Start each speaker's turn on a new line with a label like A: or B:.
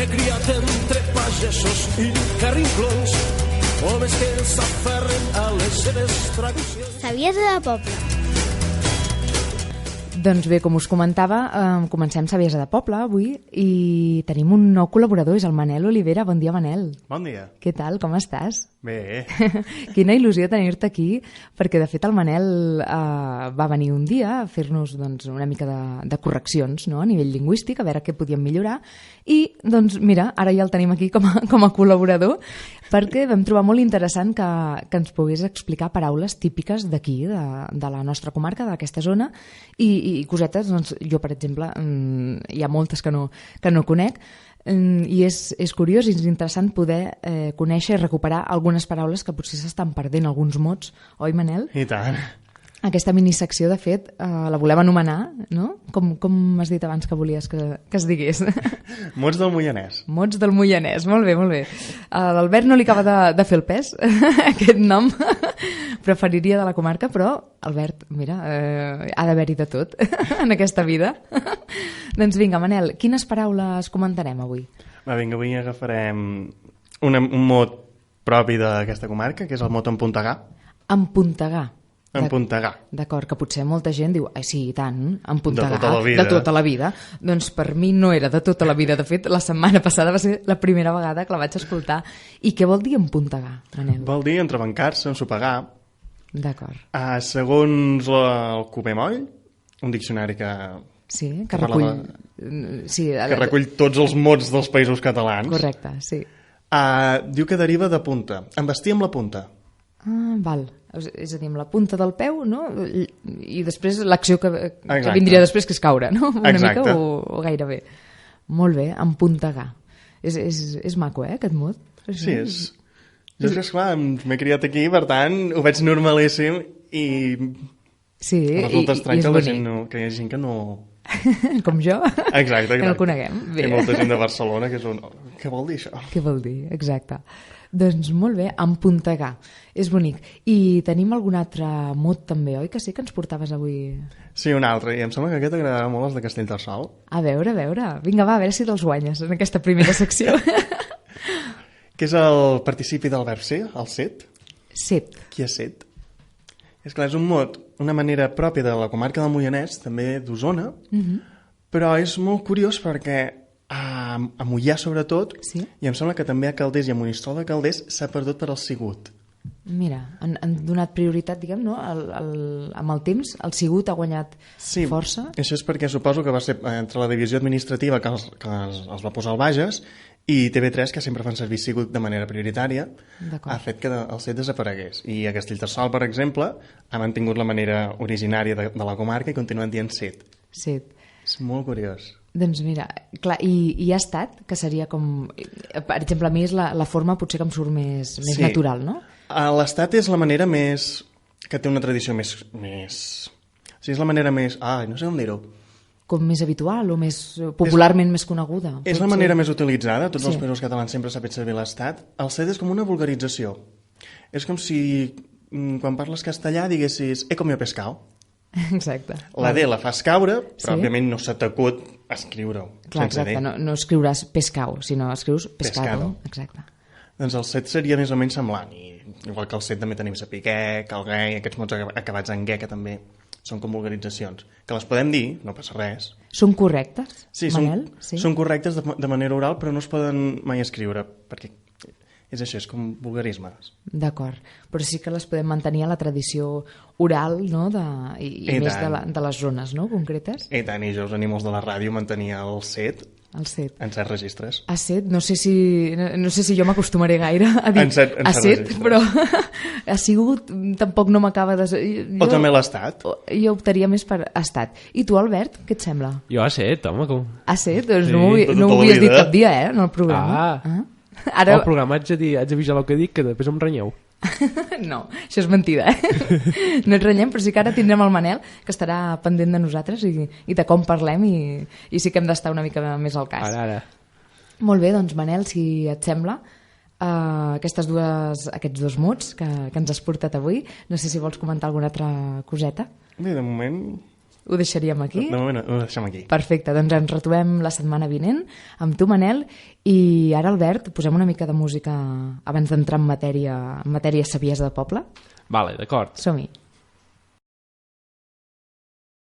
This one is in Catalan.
A: m'he criat entre pagesos i carrinclons, homes que s'aferren a les seves tradicions.
B: Saviesa de poble.
C: Doncs bé, com us comentava, comencem Saviesa de Poble avui i tenim un nou col·laborador, és el Manel Olivera. Bon dia, Manel.
D: Bon dia.
C: Què tal, com estàs?
D: Bé.
C: Quina il·lusió tenir-te aquí, perquè de fet el Manel va venir un dia a fer-nos doncs, una mica de correccions, no?, a nivell lingüístic, a veure què podíem millorar, i doncs mira, ara ja el tenim aquí com a col·laborador, perquè vam trobar molt interessant que ens pogués explicar paraules típiques d'aquí, de la nostra comarca, d'aquesta zona, i cosetes, doncs, jo per exemple, hi ha moltes que no conec, i és curiós i és interessant poder conèixer i recuperar algunes paraules que potser s'estan perdent, alguns mots, oi, Manel?
D: I tant.
C: Aquesta minisecció, de fet, la volem anomenar, no? Com has dit abans que volies que es digués?
D: Mots del Moianès.
C: Mots del Moianès, molt bé, molt bé. A l'Albert no li acaba de fer el pes, aquest nom, preferiria de la comarca, però, Albert, mira, ha d'haver-hi de tot en aquesta vida. Doncs vinga, Manel, quines paraules comentarem avui?
D: Va, vinga, avui agafarem un mot propi d'aquesta comarca, que és el mot empuntegar.
C: Empuntegar.
D: Empuntegar.
C: D'acord, que potser molta gent diu, sí, i tant, empuntegar.
D: De tota la vida.
C: De tota la vida. Doncs per mi no era de tota la vida. De fet, la setmana passada va ser la primera vegada que la vaig escoltar. I què vol dir empuntegar, Manel?
D: Vol dir entrebancar-se, ensopegar.
C: D'acord.
D: Segons el Cuber Moll, un diccionari que...
C: Sí, que recull...
D: que recull tots els mots dels països catalans.
C: Correcte, sí.
D: Diu que deriva de punta. Envestir amb la punta.
C: Val. És a dir, amb la punta del peu, no? I després l'acció que vindria després, que és caure, no? Una
D: Exacte.
C: mica o gairebé. Molt bé, empuntegar. És maco, aquest mot?
D: Sí, és... Jo és que, esclar, m'he criat aquí, per tant, ho veig normalíssim i...
C: Sí,
D: resulta estrany
C: i
D: que hi ha gent que no...
C: Com jo?
D: Exacte.
C: Que no el coneguem. Bé.
D: Hi ha molta gent de Barcelona que és un... Què vol dir això?
C: Què vol dir? Exacte. Doncs molt bé, empuntegar. És bonic. I tenim algun altre mot també, oi? Que sí que ens portaves avui...
D: Sí, un altre. I em sembla que aquest agradarà molt els de Castellterçol.
C: A veure. Vinga, va, a veure si te'ls guanyes en aquesta primera secció.
D: Que és el participi del verb ser, el set.
C: Set.
D: Qui és set? És clar, és un mot, una manera pròpia de la comarca del Moianès, també d'Osona, però és molt curiós perquè a Moià sobretot,
C: sí?
D: I em sembla que també a Calders i a Monistrol de Calders s'ha perdut per al sigut.
C: Mira, han donat prioritat, diguem, no? Amb el temps, el sigut ha guanyat força.
D: Sí, això és perquè suposo que va ser entre la divisió administrativa que els va posar al Bages i TV3, que sempre fan servir sigut de manera prioritària, ha fet que el set desaparegués. I a Castellterçol, per exemple, ha mantingut la manera originària de la comarca i continuen dient set.
C: Set.
D: És molt curiós.
C: Doncs mira, clar, i ha estat, que seria com... Per exemple, a mi és la forma potser que em surt més natural, no?
D: L'estat és la manera més... que té una tradició més... O sigui, és la manera més... no sé com dir-ho.
C: Com més habitual o més popularment més coneguda.
D: És la manera més utilitzada. Tots els països catalans sempre s'ha fet servir l'estat. El set és com una vulgarització. És com si quan parles castellà diguessis he comido pescado.
C: Exacte.
D: La D la fas caure, però òbviament no se t'acut escriure-ho.
C: Clar, exacte, no escriuràs pescau, sinó escrius pescado. Exacte.
D: Doncs el set seria més o menys semblant. I igual que el set també tenim sapiquer, calguer, aquests mots acabats en guer, que també són com vulgaritzacions. Que les podem dir, no passa res.
C: Són correctes, Manel?
D: Sí, són correctes de manera oral, però no es poden mai escriure, perquè és això, és com vulgarismes.
C: D'acord, però sí que les podem mantenir a la tradició oral, no? I més de les zones, no?, concretes.
D: I tant, i jo us animo els de la ràdio a mantenir el set
C: en certs
D: registres.
C: A set, no sé si jo m'acostumaré gaire a dir a set, però ha sigut, tampoc no m'acaba de...
D: O també l'estat.
C: Jo optaria més per estat. I tu, Albert, què et sembla?
E: Jo a set, home, com...
C: A set? Doncs no ho havies dit cap dia, en el programa.
E: Ara... El programa haig de vigilar el que dic, que després em renyeu.
C: No, això és mentida, No et renyem, però sí que ara tindrem el Manel, que estarà pendent de nosaltres i de com parlem, i sí que hem d'estar una mica més al cas.
E: Ara.
C: Molt bé, doncs Manel, si et sembla, aquests dos mots que ens has portat avui, no sé si vols comentar alguna altra coseta.
D: Bé, de moment
C: Ho deixaríem aquí?
D: De moment ho deixem aquí.
C: Perfecte, doncs ens retrobem la setmana vinent amb tu, Manel, i ara, Albert, posem una mica de música abans d'entrar en matèria saviesa de poble?
E: Vale, d'acord.
C: Som-hi.